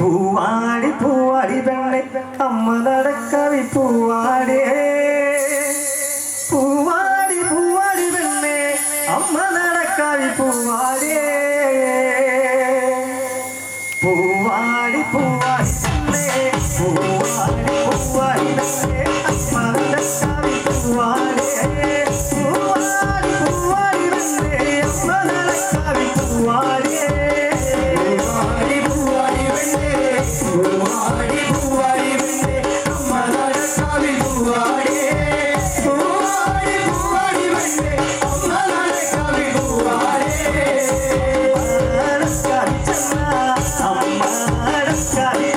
പൂവാടി പൂവാടി പെണ്ണെ അമ്മ നടക്കവി പൂവാടി പൂവാടി പൂവാടി പെണ്ണെ അമ്മ നടക്കവി പൂവാടി പൂവാടി പൂവാടി പെണ്ണെ പൂവാടി പൂവാടി പെണ്ണെ അമ്മ നടക്കവി പൂവാടി പൂവാടി പൂവാടി പെണ്ണെ അമ്മ നടക്കവി പൂവാടി പൂവാടി പൂവാടി പെണ്ണെ അമ്മ നടക്കവി പൂവാടി പൂവാടി പൂവാടി പെണ്ണെ അമ്മ നടക്കവി പൂവാടി അമ്മ നടക്കവി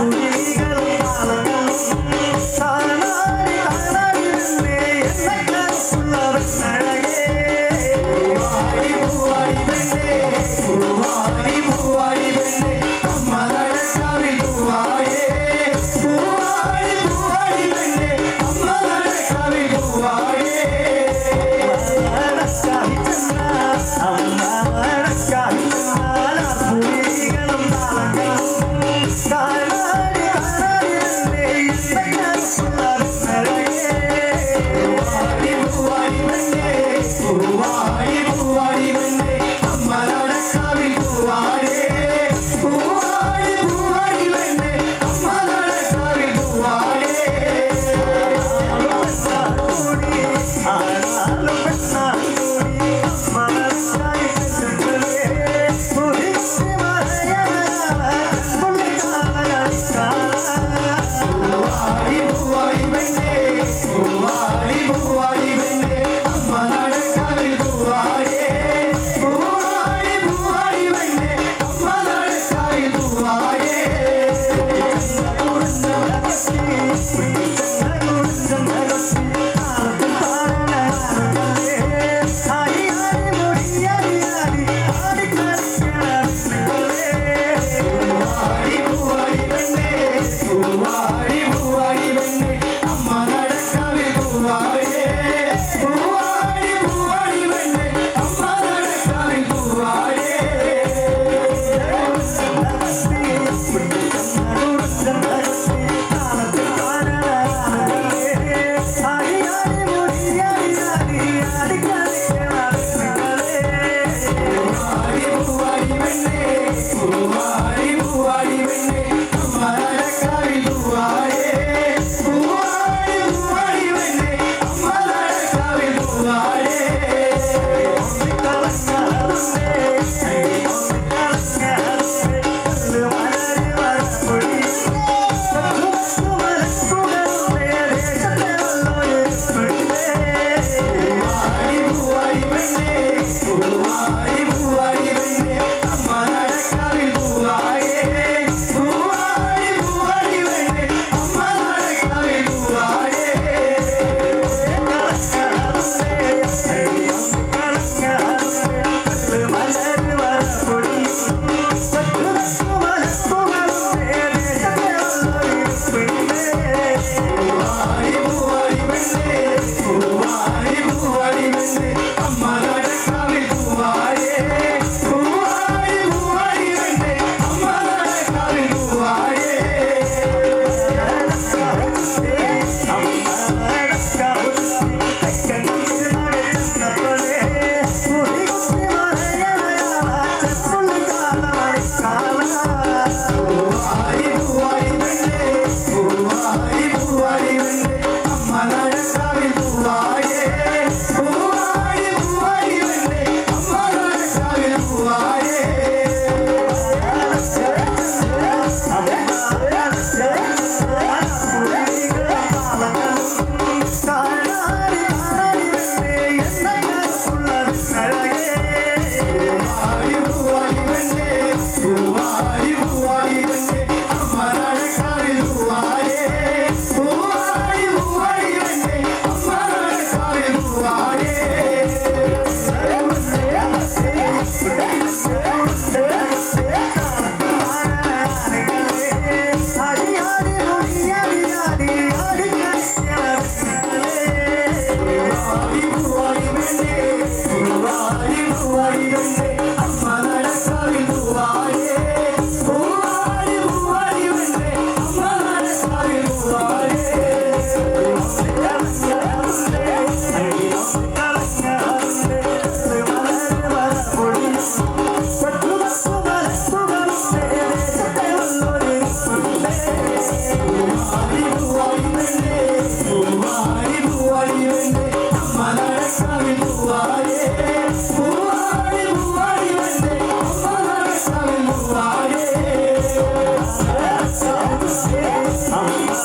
പുലികളും കാണാടി കാണാടി പെണ്ണെ എന്നെ കറുപ്പുള്ളവൻ അഴകേ പൂവാടി പൂവാടി പെണ്ണെ പൂവാടി പൂവാടി പെണ്ണെ അമ്മ നടക്കവി പൂവാടി പൂവാടി പൂവാടി പെണ്ണെ അമ്മ നടക്കവി പൂവാടി നടക്കവി ചെന്ന അമ്മ നടക്കവി ചെന്നാൽ പുലികളും താളങ്ങളും കാണാടി കാണാടി പെണ്ണെ എന്നെ കറുപ്പുള്ളവൻ അഴകേ പൂവാടി പൂവാടി പെണ്ണെ പൂവാടി പൂവാടി പെണ്ണെ അമ്മ നടക്കവി പൂവാടി പൂവാടി പൂവാടി പെണ്ണെ അമ്മ നടക്കവി പൂവാടി ആണാലും പെണ്ണാലും കൂടി അമ്മ നടക്കവി പെണ്ണേ പുലിക്ക് പൂവാടി പൂവാടി പെണ്ണെ പൂവാടി പൂവാടി പെണ്ണെ അമ്മ നടക്കവി പൂവാടി പൂവാടി പൂവാടി പെണ്ണെ അമ്മ നടക്കവി പൂവാടി പൂവാടി പൂവാടി പെണ്ണെ അമ്മ നടക്കവി പൂവാടി പൂവാടി പൂവാടി പെണ്ണെ അമ്മ നടക്കവി പൂവാടി പൂവാടി പൂവാടി പെണ്ണെ അമ്മ നടക്കവി പൂവാടി പൂവാടി പൂവാടി പെണ്ണെ അമ്മ നടക്കവി പൂവാടി പൂവാടി പൂവാടി പെണ്ണെ അമ്മ നടക്കവി പൂവാടി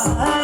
Why